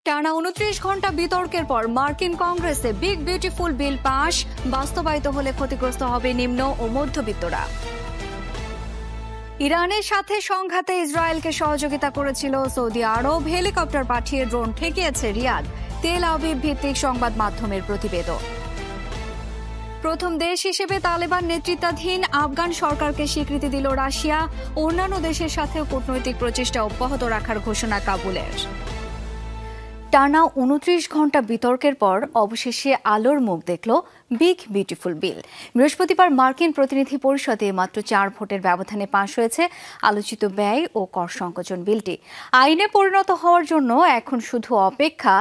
টানা ২৯ ঘন্টা বিতর্কের পর মার্কিন কংগ্রেসে বিগ বিউটিফুল বিল পাস বাস্তবায়িত হলে ক্ষতিগ্রস্ত হবে নিম্ন ও মধ্যবিত্তরা। ইরানের সাথে সংঘাতে ইসরায়েলকে সহযোগিতা করেছিল সৌদি আরব, হেলিকপ্টার পাঠিয়ে ড্রোন ঠেকিয়েছে রিয়াদ, তেল আবিব ভিত্তিক সংবাদ মাধ্যমের প্রতিবেদন। প্রথম দেশ হিসেবে তালেবান নেতৃত্বাধীন আফগান সরকারকে স্বীকৃতি দিল রাশিয়া, অন্যান্য দেশের সাথেও কূটনৈতিক প্রচেষ্টা অব্যাহত রাখার ঘোষণা কাবুলের। টানা ২৯ ঘন্টা বিতর্কের পর অবশেষে আলোর মুখ দেখল বিগ বিউটিফুল বিল। বৃহস্পতিবার মার্কিন প্রতিনিধি পরিষদে মাত্র ৪ ভোটের ব্যবধানে পাশ হয়েছে আলোচিত ব্যয় ও কর সংকোচন বিলটি। আইনে পরিণত হওয়ার জন্য এখন শুধু অপেক্ষা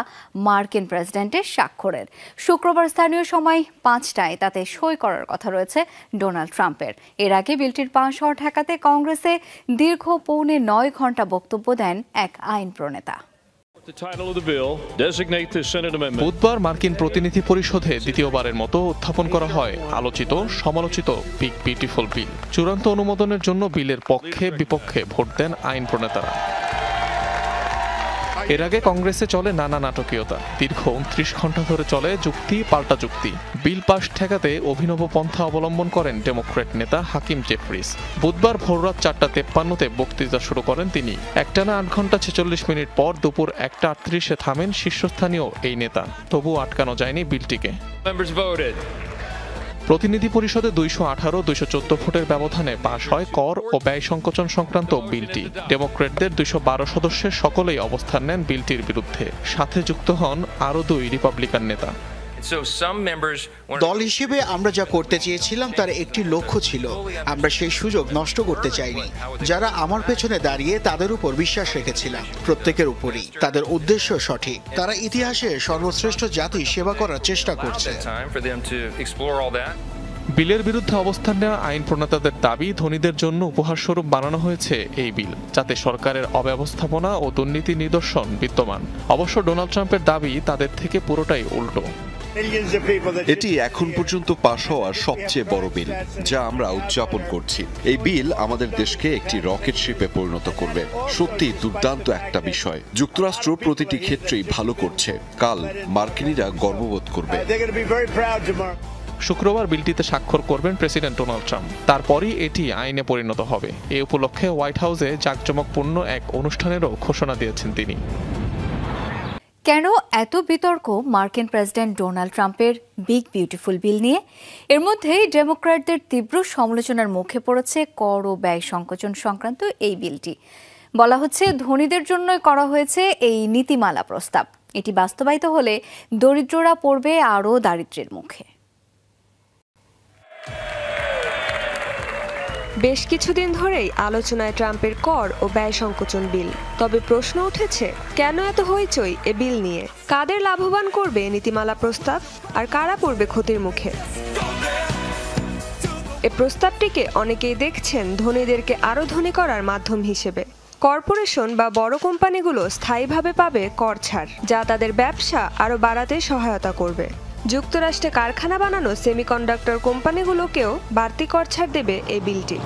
মার্কিন প্রেসিডেন্টের স্বাক্ষরের। শুক্রবার স্থানীয় সময় ৫টায় তাতে সই করার কথা রয়েছে ডোনাল্ড ট্রাম্পের। এর আগে বিলটির পাশ হওয়া ঠেকাতে কংগ্রেসে দীর্ঘ ৯.৫ ঘন্টা বক্তব্য দেন এক আইন প্রণেতা। বুধবার মার্কিন প্রতিনিধি পরিষদে দ্বিতীয়বারের মতো উত্থাপন করা হয় আলোচিত সমালোচিত বিগ বিউটিফুল বিল। চূড়ান্ত অনুমোদনের জন্য বিলের পক্ষে বিপক্ষে ভোট দেন আইন প্রণেতারা। এর আগে কংগ্রেসে চলে নানা নাটকীয়তা। দীর্ঘ ২৯ ঘন্টা ধরে চলে যুক্তি পাল্টা যুক্তি। বিল পাস ঠেকাতে অভিনব পন্থা অবলম্বন করেন ডেমোক্র্যাট নেতা হাকিম জেফরিস। বুধবার ভোররাত ৪টা ৫৩-তে বক্তৃতা শুরু করেন তিনি। একটানা ৮ ঘন্টা ৪৬ মিনিট পর দুপুর ১টা ৩৮-এ থামেন শীর্ষস্থানীয় এই নেতা। তবুও আটকানো যায়নি বিলটিকে। প্রতিনিধি পরিষদে ২১৮-২১৪ ভোটের ব্যবধানে পাশ হয় কর ও ব্যয় সংকোচন সংক্রান্ত বিলটি। ডেমোক্র্যাটদের ২১২ সদস্যের সকলেই অবস্থান নেন বিলটির বিরুদ্ধে। সাথে যুক্ত হন আরও ২ রিপাবলিকান নেতা। দল হিসেবে আমরা যা করতে চেয়েছিলাম তার একটি লক্ষ্য ছিল। আমরা সেই সুযোগ নষ্ট করতে চাইনি। যারা আমার পেছনে দাঁড়িয়ে তাদের উপর বিশ্বাস রেখেছিলাম, প্রত্যেকের উপরই। তাদের উদ্দেশ্য সঠিক। তারা ইতিহাসে সর্বশ্রেষ্ঠ জাতি সেবা করার চেষ্টা করছে। বিলের বিরুদ্ধে অবস্থান নেওয়া আইন প্রণেতাদের দাবি, ধনীদের জন্য উপহারস্বরূপ বানানো হয়েছে এই বিল, যাতে সরকারের অব্যবস্থাপনা ও দুর্নীতি নিদর্শন বিদ্যমান। অবশ্য ডোনাল্ড ট্রাম্পের দাবি তাদের থেকে পুরোটাই উল্টো। এটি এখন পর্যন্ত পাশ হওয়া সবচেয়ে বড় বিল, যা আমরা উদযাপন করছি। এই বিল আমাদের দেশকে একটি রকেট শিপে পরিণত করবে। সত্যি দুর্দান্ত একটা বিষয়। যুক্তরাষ্ট্র প্রতিটি ক্ষেত্রেই ভালো করছে। কাল মার্কিনিরা গর্ববোধ করবে। শুক্রবার বিলটিতে স্বাক্ষর করবেন প্রেসিডেন্ট ডোনাল্ড ট্রাম্প। তারপরই এটি আইনে পরিণত হবে। এ উপলক্ষে হোয়াইট হাউসে জাঁকজমকপূর্ণ এক অনুষ্ঠানেরও ঘোষণা দিয়েছেন তিনি। কেন এত বিতর্ক মার্কিন প্রেসিডেন্ট ডোনাল্ড ট্রাম্পের বিগ বিউটিফুল বিল নিয়ে? এর মধ্যেই ডেমোক্র্যাটদের তীব্র সমালোচনার মুখে পড়েছে কর ও ব্যয় সংকোচন সংক্রান্ত এই বিলটি। বলা হচ্ছে, ধনীদের জন্যই করা হয়েছে এই নীতিমালা প্রস্তাব। এটি বাস্তবায়িত হলে দরিদ্ররা পড়বে আরও দারিদ্র্যের মুখে। বেশ কিছুদিন ধরেই আলোচনায় ট্রাম্পের কর ও ব্যয় সংকোচন বিল। তবে প্রশ্ন উঠেছে, কেন এত হইচই এ বিল নিয়ে? কাদের লাভবান করবে নীতিমালা প্রস্তাব, আর কারা পড়বে ক্ষতির মুখে? এ প্রস্তাবটিকে অনেকেই দেখছেন ধনীদেরকে আরও ধনী করার মাধ্যম হিসেবে। কর্পোরেশন বা বড় কোম্পানিগুলো স্থায়ীভাবে পাবে কর ছাড়, যা তাদের ব্যবসা আরও বাড়াতে সহায়তা করবে। যুক্তরাষ্ট্রে কারখানা বানানো সেমিকন্ডাক্টর কোম্পানিগুলোকেও বাড়তি কর ছাড় দেবে এই বিলটি।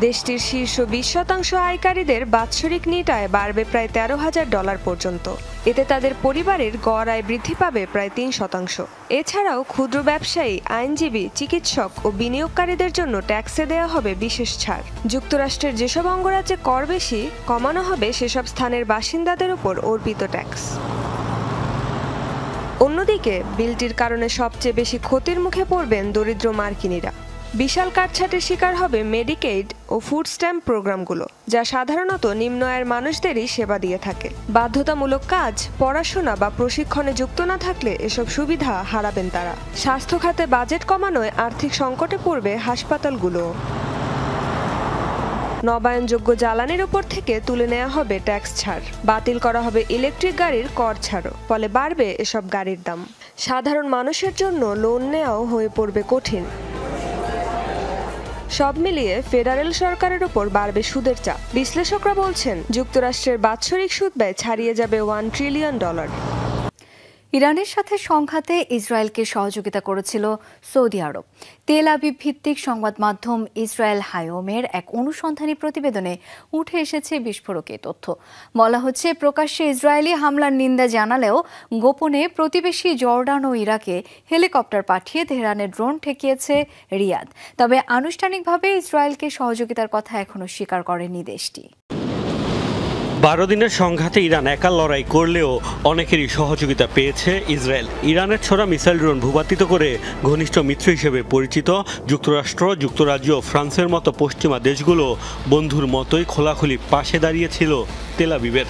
দেশটির শীর্ষ ২০% আয়কারীদের বাৎসরিক নিট আয় বাড়বে প্রায় $১৩,০০০ পর্যন্ত। এতে তাদের পরিবারের গড় আয় বৃদ্ধি পাবে প্রায় ৩%। এছাড়াও ক্ষুদ্র ব্যবসায়ী, আইনজীবী, চিকিৎসক ও বিনিয়োগকারীদের জন্য ট্যাক্সে দেওয়া হবে বিশেষ ছাড়। যুক্তরাষ্ট্রের যেসব অঙ্গরাজ্যে কর বেশি, কমানো হবে সেসব স্থানের বাসিন্দাদের উপর অর্পিত ট্যাক্স। অন্যদিকে বিলটির কারণে সবচেয়ে বেশি ক্ষতির মুখে পড়বেন দরিদ্র মার্কিনিরা। বিশাল কাটছাঁটের শিকার হবে মেডিকেইড ও ফুড স্ট্যাম্প প্রোগ্রামগুলো, যা সাধারণত নিম্ন আয়ের মানুষদেরই সেবা দিয়ে থাকে। বাধ্যতামূলক কাজ, পড়াশোনা বা প্রশিক্ষণে যুক্ত না থাকলে এসব সুবিধা হারাবেন তারা। স্বাস্থ্য খাতে বাজেট কমানোয় আর্থিক সংকটে পড়বে হাসপাতালগুলো। নবায়নযোগ্য জ্বালানির উপর থেকে তুলে নেওয়া হবে ট্যাক্স ছাড়। বাতিল করা হবে ইলেকট্রিক গাড়ির কর ছাড়ও, ফলে বাড়বে এসব গাড়ির দাম। সাধারণ মানুষের জন্য লোন নেওয়াও হয়ে পড়বে কঠিন। সব মিলিয়ে ফেডারেল সরকারের উপর বাড়বে সুদের চাপ। বিশ্লেষকরা বলছেন, যুক্তরাষ্ট্রের বাৎসরিক সুদ ব্যয় ছাড়িয়ে যাবে $1 ট্রিলিয়ন। ইরানের সাথে সংঘাতে ইসরায়েলকে সহযোগিতা করেছিল সৌদি আরব। তেল আবিব ভিত্তিক সংবাদ মাধ্যম ইসরায়েল হায়োমের এক অনুসন্ধানী প্রতিবেদনে উঠে এসেছে বিস্ফোরক এই তথ্য। বলা হচ্ছে, প্রকাশ্যে ইসরায়েলি হামলার নিন্দা জানালেও গোপনে প্রতিবেশী জর্ডান ও ইরাকে হেলিকপ্টার পাঠিয়ে তেহরানের ড্রোন ঠেকিয়েছে রিয়াদ। তবে আনুষ্ঠানিকভাবে ইসরায়েলকে সহযোগিতার কথা এখনো স্বীকার করেনি দেশটি। 12 দিনের সংঘাতে ইরান একা লড়াই করলেও অনেকেরই সহযোগিতা পেয়েছে ইসরায়েল। ইরানের ছোড়া মিসাইল ড্রোন ভূপাতিত করে ঘনিষ্ঠ মিত্র হিসেবে পরিচিত যুক্তরাষ্ট্র, যুক্তরাজ্য, ফ্রান্সের মতো পশ্চিমা দেশগুলো বন্ধুর মতোই খোলাখুলি পাশে দাঁড়িয়েছিল তেল আবিবের।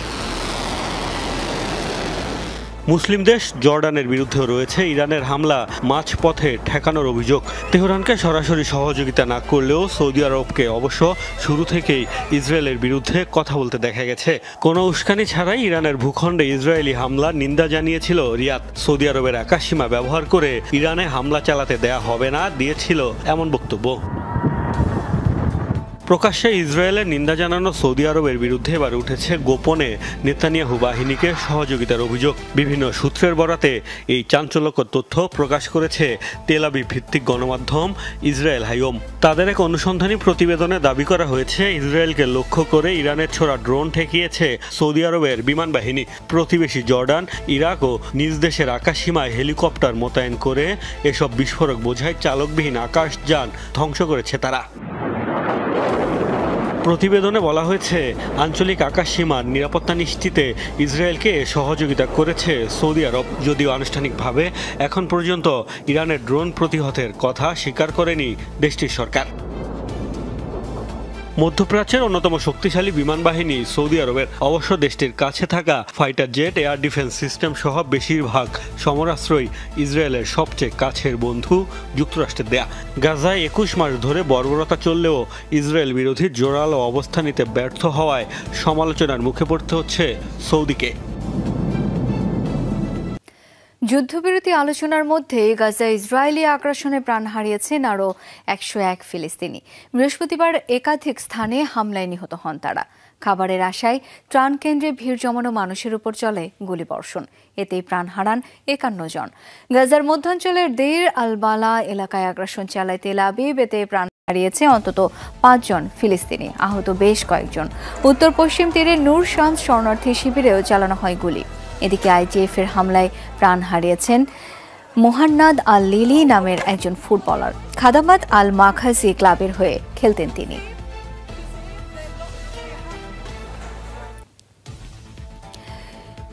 মুসলিম দেশ জর্ডানের বিরুদ্ধেও রয়েছে ইরানের হামলা মাঝপথে ঠেকানোর অভিযোগ। তেহরানকে সরাসরি সহযোগিতা না করলেও সৌদি আরবকে অবশ্য শুরু থেকেই ইসরায়েলের বিরুদ্ধে কথা বলতে দেখা গেছে। কোনো উস্কানি ছাড়াই ইরানের ভূখণ্ডে ইসরায়েলি হামলার নিন্দা জানিয়েছিল রিয়াদ। সৌদি আরবের আকাশসীমা ব্যবহার করে ইরানে হামলা চালাতে দেয়া হবে না দিয়েছিল এমন বক্তব্য। প্রকাশ্যে ইসরায়েলের নিন্দা জানানো সৌদি আরবের বিরুদ্ধে এবার উঠেছে গোপনে নেতানিয়াহু বাহিনীকে সহযোগিতার অভিযোগ। বিভিন্ন সূত্রের বরাতে এই চাঞ্চল্যকর তথ্য প্রকাশ করেছে তেল আবিব ভিত্তিক গণমাধ্যম ইসরায়েল হায়োম। তাদের এক অনুসন্ধানী প্রতিবেদনে দাবি করা হয়েছে, ইসরায়েলকে লক্ষ্য করে ইরানের ছোড়া ড্রোন ঠেকিয়েছে সৌদি আরবের বিমান বাহিনী। প্রতিবেশী জর্ডান, ইরাক ও নিজ দেশের আকাশসীমায় হেলিকপ্টার মোতায়েন করে এসব বিস্ফোরক বোঝাই চালকবিহীন আকাশযান ধ্বংস করেছে তারা। প্রতিবেদনে বলা হয়েছে, আঞ্চলিক আকাশসীমার নিরাপত্তা নিশ্চিতে ইসরায়েলকে সহযোগিতা করেছে সৌদি আরব। যদিও আনুষ্ঠানিকভাবে এখন পর্যন্ত ইরানের ড্রোন প্রতিহতের কথা স্বীকার করেনি দেশটির সরকার। মধ্যপ্রাচ্যের অন্যতম শক্তিশালী বিমান বাহিনী সৌদি আরবের। অবশ্য দেশটির কাছে থাকা fighter jet, air defence system সহ বেশিরভাগ সমরাস্ত্রই ইসরায়েলের সবচেয়ে কাছের বন্ধু যুক্তরাষ্ট্রের দেয়া। গাজায় 21 মাস ধরে বর্বরতা চললেও ইসরায়েল বিরোধী জোরালো অবস্থান নিতে ব্যর্থ হওয়ায় সমালোচনার মুখে পড়তে হচ্ছে সৌদিকে। যুদ্ধবিরতি আলোচনার মধ্যে গাজায় ইসরায়েলি আগ্রাসনে প্রাণ হারিয়েছেন আরও 101 ফিলিস্তিনি। বৃহস্পতিবার একাধিক স্থানে হামলায় নিহত হন তারা। খাবারের আশায় ত্রাণ কেন্দ্রে ভিড় জমানো মানুষের উপর চলে গুলিবর্ষণ। এতেই প্রাণ হারান 51 জন। গাজার মধ্যাঞ্চলের দেইর আল বালা এলাকায় আগ্রাসন চালায় তেল আবিব। এতে প্রাণ হারিয়েছে অন্তত 5 জন ফিলিস্তিনি, আহত বেশ কয়েকজন। উত্তর পশ্চিম তীরে নূর শামস শরণার্থী শিবিরেও চালানো হয় গুলি। এদিকে আইজিএফ এর হামলায় প্রাণ হারিয়েছেন মোহান্নাদ আল লিলি নামের একজন ফুটবলার। খাদামাত আল মাখাজি ক্লাবের হয়ে খেলতেন তিনি।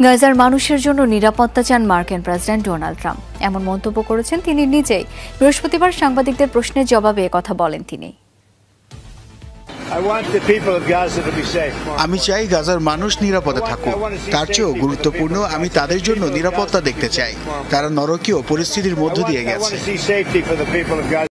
গাজার মানুষের জন্য নিরাপত্তা চান মার্কিন প্রেসিডেন্ট ডোনাল্ড ট্রাম্প। এমন মন্তব্য করেছেন তিনি নিজেই। বৃহস্পতিবার সাংবাদিকদের প্রশ্নের জবাবে কথা বলেন তিনি। আমি চাই গাজার মানুষ নিরাপদে থাকুক। তার চেয়েও গুরুত্বপূর্ণ, আমি তাদের জন্য নিরাপত্তা দেখতে চাই। তারা নরকীয় পরিস্থিতির মধ্য দিয়ে গেছে।